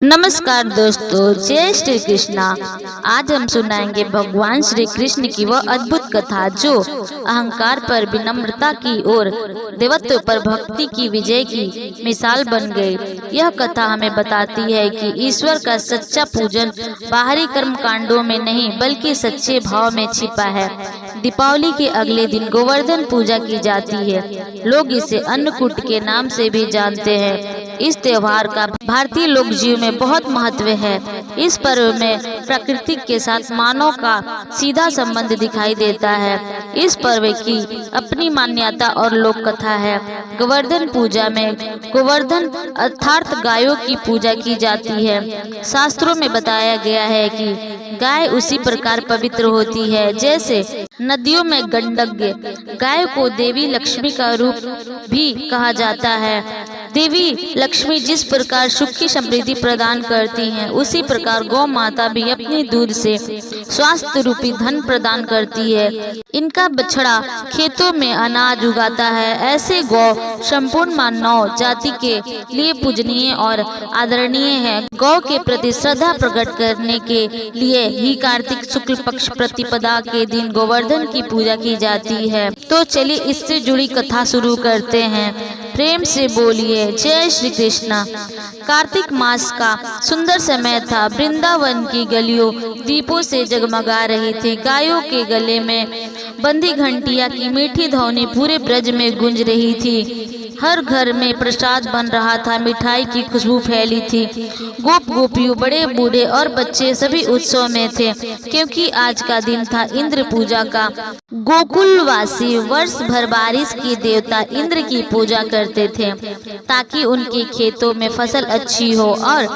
नमस्कार दोस्तों, जय श्री कृष्णा। आज हम सुनाएंगे भगवान श्री कृष्ण की वह अद्भुत कथा जो अहंकार पर विनम्रता की और देवत्व पर भक्ति की विजय की मिसाल बन गई। यह कथा हमें बताती है कि ईश्वर का सच्चा पूजन बाहरी कर्म कांडों में नहीं बल्कि सच्चे भाव में छिपा है। दीपावली के अगले दिन गोवर्धन पूजा की जाती है। लोग इसे अन्नकूट के नाम से भी जानते हैं। इस त्योहार का भारतीय लोक जीव में बहुत महत्व है। इस पर्व में प्रकृति के साथ मानव का सीधा संबंध दिखाई देता है। इस पर्व की अपनी मान्यता और लोक कथा है। गोवर्धन पूजा में गोवर्धन अर्थात गायों की पूजा की जाती है। शास्त्रों में बताया गया है कि गाय उसी प्रकार पवित्र होती है जैसे नदियों में गंडक। गाय को देवी लक्ष्मी का रूप भी कहा जाता है। देवी लक्ष्मी जिस प्रकार सुख की समृद्धि प्रदान करती हैं, उसी प्रकार गौ माता भी अपनी दूध से स्वास्थ्य रूपी धन प्रदान करती है। इनका बछड़ा खेतों में अनाज उगाता है। ऐसे गौ संपूर्ण मानव जाति के लिए पूजनीय और आदरणीय है। गौ के प्रति श्रद्धा प्रकट करने के लिए ही कार्तिक शुक्ल पक्ष प्रतिपदा के दिन गोवर्धन की पूजा की जाती है। तो चलिए इससे जुड़ी कथा शुरू करते हैं। प्रेम से बोलिए जय श्री कृष्णा। कार्तिक मास का सुंदर समय था। वृंदावन की गलियों दीपों से जगमगा रही थी। गायों के गले में बंदी घंटिया की मीठी ध्वनि पूरे ब्रज में गूंज रही थी। हर घर में प्रसाद बन रहा था। मिठाई की खुशबू फैली थी। गोप गोपियों, बड़े बूढ़े और बच्चे सभी उत्सव में थे, क्योंकि आज का दिन था इंद्र पूजा का। गोकुलवासी वर्ष भर बारिश की देवता इंद्र की पूजा करते थे ताकि उनके खेतों में फसल अच्छी हो और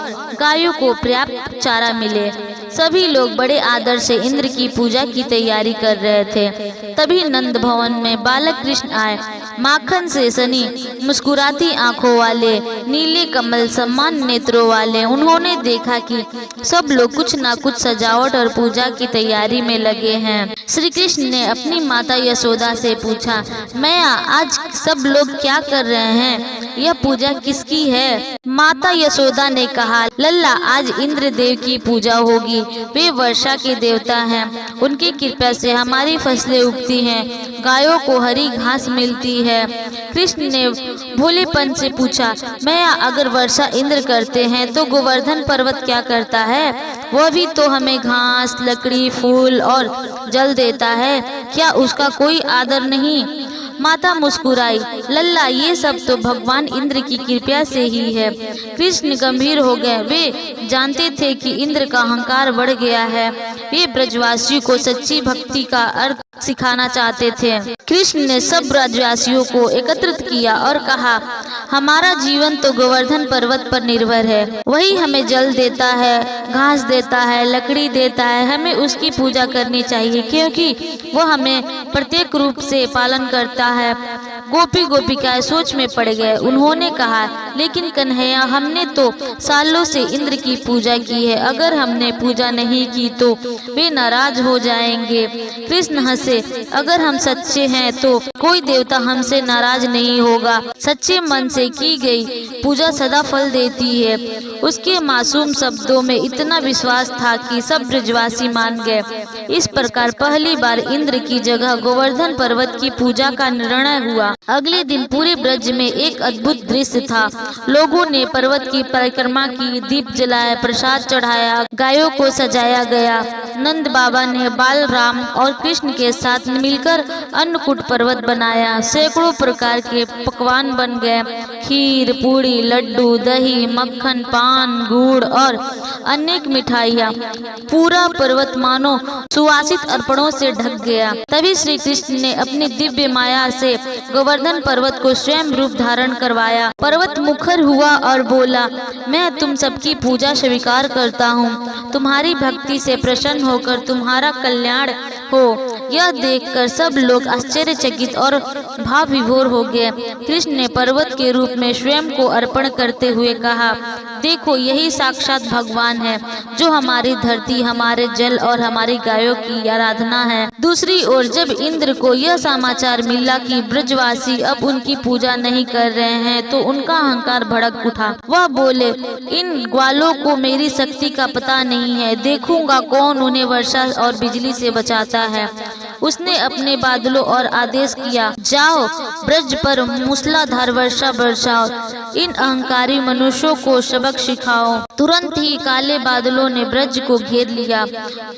गायों को पर्याप्त चारा मिले। सभी लोग बड़े आदर से इंद्र की पूजा की तैयारी कर रहे थे। तभी नंद भवन में बालक कृष्ण आए। माखन से सनी, मुस्कुराती आंखों वाले, नीले कमल समान नेत्रों वाले। उन्होंने देखा कि सब लोग कुछ न कुछ सजावट और पूजा की तैयारी में लगे हैं। श्री कृष्ण ने अपनी माता यशोदा से पूछा, मैया, आज सब लोग क्या कर रहे हैं? यह पूजा किसकी है? माता यशोदा ने कहा, लल्ला, आज इंद्र देव की पूजा होगी। वे वर्षा के देवता हैं। उनकी कृपा से हमारी फसलें उगती हैं, गायों को हरी घास मिलती है। कृष्ण ने भोलेपन से पूछा, मैया, अगर वर्षा इंद्र करते हैं तो गोवर्धन पर्वत क्या करता है? वह भी तो हमें घास, लकड़ी, फूल और जल देता है। क्या उसका कोई आदर नहीं? माता मुस्कुराई, लल्ला, ये सब तो भगवान इंद्र की कृपा से ही है। कृष्ण गंभीर हो गए। वे जानते थे कि इंद्र का अहंकार बढ़ गया है। वे ब्रजवासियों को सच्ची भक्ति का अर्थ सिखाना चाहते थे। कृष्ण ने सब ब्रजवासियों को एकत्रित किया और कहा, हमारा जीवन तो गोवर्धन पर्वत पर निर्भर है। वही हमें जल देता है, घास देता है, लकड़ी देता है। हमें उसकी पूजा करनी चाहिए, क्योंकि वह हमें प्रत्येक रूप से पालन करता है। गोपी गोपिकाएं सोच में पड़ गए। उन्होंने कहा, लेकिन कन्हैया, हमने तो सालों से इंद्र की पूजा की है। अगर हमने पूजा नहीं की तो वे नाराज हो जाएंगे। कृष्ण हंसे, अगर हम सच्चे हैं तो कोई देवता हमसे नाराज नहीं होगा। सच्चे मन से की गई पूजा सदा फल देती है। उसके मासूम शब्दों में इतना विश्वास था कि सब ब्रजवासी मान गए। इस प्रकार पहली बार इंद्र की जगह गोवर्धन पर्वत की पूजा का निर्णय हुआ। अगले दिन पूरे ब्रज में एक अद्भुत दृश्य था। लोगों ने पर्वत की परिक्रमा की, दीप जलाए, प्रसाद चढ़ाया, गायों को सजाया गया। नंद बाबा ने बालराम और कृष्ण के साथ मिलकर अन्नकूट पर्वत बनाया। सैकड़ों प्रकार के पकवान बन गए। खीर, पूड़ी, लड्डू, दही, मक्खन, पान, गुड़ और अनेक मिठाइयाँ। पूरा पर्वत मानो सुवासित अर्पणों से ढक गया। तभी श्री कृष्ण ने अपनी दिव्य माया से गोवर्धन पर्वत को स्वयं रूप धारण करवाया। पर्वत मुखर हुआ और बोला, मैं तुम सबकी पूजा स्वीकार करता हूँ। तुम्हारी भक्ति से प्रसन्न होकर तुम्हारा कल्याण हो। यह देखकर सब लोग आश्चर्यचकित और भाव विभोर हो गए। कृष्ण ने पर्वत के रूप में स्वयं को अर्पण करते हुए कहा, देखो यही साक्षात भगवान है जो हमारी धरती, हमारे जल और हमारी गायों की आराधना है। दूसरी ओर जब इंद्र को यह समाचार मिला कि ब्रजवासी अब उनकी पूजा नहीं कर रहे हैं तो उनका अहंकार भड़क उठा। वह बोले, इन ग्वालों को मेरी शक्ति का पता नहीं है, देखूंगा कौन उन्हें वर्षा और बिजली से बचाता है। उसने अपने बादलों और आदेश किया, जाओ ब्रज पर मूसलाधार वर्षा बरसाओ, इन अहंकारी मनुष्यों को सबक सिखाओ। तुरंत ही काले बादलों ने ब्रज को घेर लिया,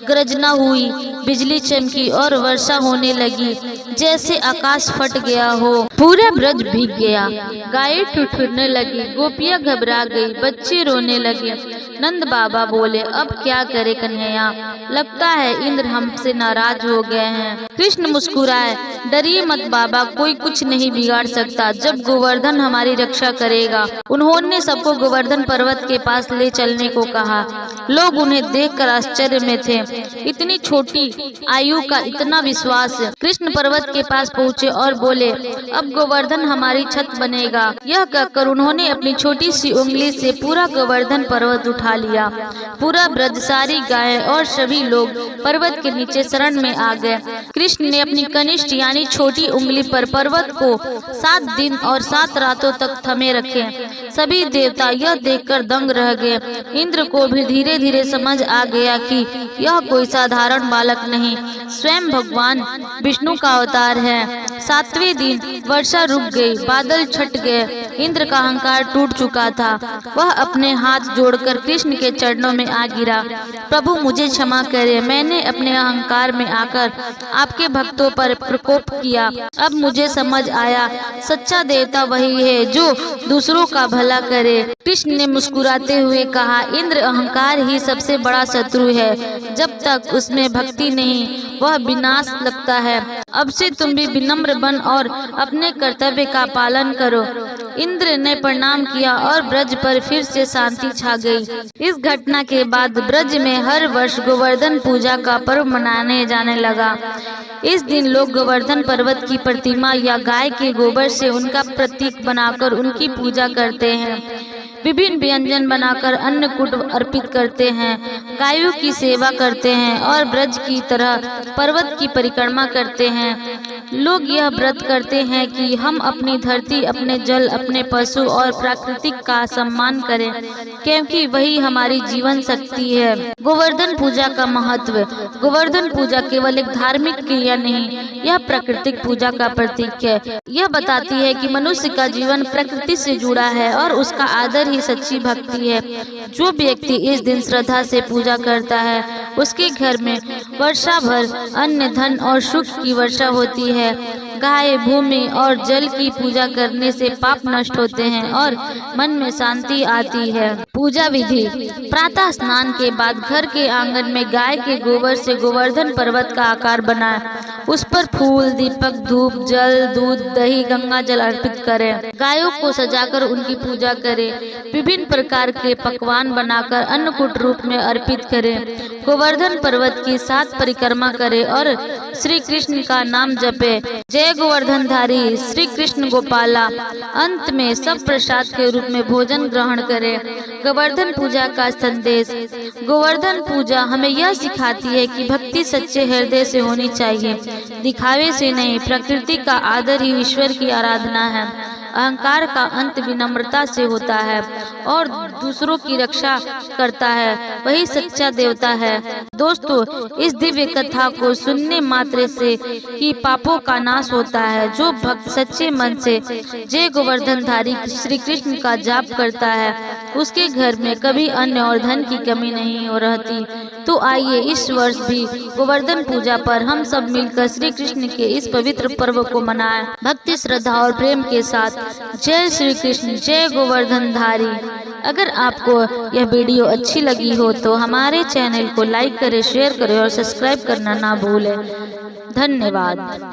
गर्जना हुई, बिजली चमकी और वर्षा होने लगी जैसे आकाश फट गया हो। पूरा ब्रज भीग गया, गायें ठिठुरने लगी, गोपियां घबरा गई, बच्चे रोने लगे। नंद बाबा बोले, अब क्या करे कन्हैया, लगता है इंद्र हमसे नाराज हो गए हैं। कृष्ण मुस्कुराए, डरिए मत बाबा, कोई कुछ नहीं बिगाड़ सकता जब गोवर्धन हमारी रक्षा करेगा। उन्होंने सबको गोवर्धन पर्वत के पास ले चलने को कहा। लोग उन्हें देखकर आश्चर्य में थे, इतनी छोटी आयु का इतना विश्वास। कृष्ण पर्वत के पास पहुँचे और बोले, अब गोवर्धन हमारी छत बनेगा। यह कहकर उन्होंने अपनी छोटी सी उंगली से पूरा गोवर्धन पर्वत उठा लिया। पूरा ब्रज, सारी गायें और सभी लोग पर्वत के नीचे शरण में आ गए। कृष्ण ने अपनी कनिष्ठ यानी छोटी उंगली पर पर्वत को 7 दिन और 7 रातों तक थमे रखे। सभी देवता यह देखकर दंग रह गए। इंद्र को भी धीरे धीरे समझ आ गया कि यह कोई साधारण बालक नहीं, स्वयं भगवान विष्णु का अवतार है। 7वें दिन वर्षा रुक गई, बादल छट गए, इंद्र का अहंकार टूट चुका था। वह अपने हाथ जोड़कर कृष्ण के चरणों में आ गिरा, प्रभु मुझे क्षमा करें, मैंने अपने अहंकार में आकर आपके भक्तों पर प्रकोप किया। अब मुझे समझ आया, सच्चा देवता वही है जो दूसरों का भला करे। कृष्ण ने मुस्कुराते हुए कहा, इंद्र अहंकार ही सबसे बड़ा शत्रु है, जब तक उसमें भक्ति नहीं वह विनाश लगता है। अब से तुम भी विनम्र बन और अपने कर्तव्य का पालन करो। इंद्र ने प्रणाम किया और ब्रज पर फिर से शांति छा गई। इस घटना के बाद ब्रज में हर वर्ष गोवर्धन पूजा का पर्व मनाने जाने लगा। इस दिन लोग गोवर्धन पर्वत की प्रतिमा या गाय के गोबर से उनका प्रतीक बनाकर उनकी पूजा करते हैं। विभिन्न व्यंजन बनाकर अन्नकूट अर्पित करते हैं, गायों की सेवा करते हैं और ब्रज की तरह पर्वत की परिक्रमा करते हैं। लोग यह व्रत करते हैं कि हम अपनी धरती, अपने जल, अपने पशु और प्राकृतिक का सम्मान करें, क्योंकि वही हमारी जीवन शक्ति है। गोवर्धन पूजा का महत्व। गोवर्धन पूजा केवल एक धार्मिक क्रिया नहीं, यह प्राकृतिक पूजा का प्रतीक है। यह बताती है कि मनुष्य का जीवन प्रकृति से जुड़ा है और उसका आदर ही सच्ची भक्ति है। जो व्यक्ति इस दिन श्रद्धा से पूजा करता है, उसके घर में वर्षा भर अन्न, धन और सुख की वर्षा होती है। गाय, भूमि और जल की पूजा करने से पाप नष्ट होते हैं और मन में शांति आती है। पूजा विधि। प्रातः स्नान के बाद घर के आंगन में गाय के गोबर से गोवर्धन पर्वत का आकार बनाएं। उस पर फूल, दीपक, धूप, जल, दूध, दही, गंगा जल अर्पित करें। गायों को सजाकर उनकी पूजा करें। विभिन्न प्रकार के पकवान बनाकर अन्नकूट रूप में अर्पित करें। गोवर्धन पर्वत की 7 परिक्रमा करें और श्री कृष्ण का नाम जपे। जय गोवर्धनधारी श्री कृष्ण गोपाला। अंत में सब प्रसाद के रूप में भोजन ग्रहण करें। गोवर्धन पूजा का संदेश। गोवर्धन पूजा हमें यह सिखाती है कि भक्ति सच्चे हृदय से होनी चाहिए, दिखावे से नहीं। प्रकृति का आदर ही ईश्वर की आराधना है। अहंकार का अंत विनम्रता से होता है और दूसरों की रक्षा करता है, वही सच्चा देवता है। दोस्तों, इस दिव्य कथा को सुनने मात्र से ही पापों का नाश होता है। जो भक्त सच्चे मन से जय गोवर्धनधारी श्री कृष्ण का जाप करता है, उसके घर में कभी अन्न और धन की कमी नहीं हो रहती। तो आइए इस वर्ष भी गोवर्धन पूजा पर हम सब मिलकर श्री कृष्ण के इस पवित्र पर्व को मनाएं, भक्ति, श्रद्धा और प्रेम के साथ। जय श्री कृष्ण, जय गोवर्धनधारी। अगर आपको यह वीडियो अच्छी लगी हो तो हमारे चैनल को लाइक करें, शेयर करें और सब्सक्राइब करना ना भूलें। धन्यवाद।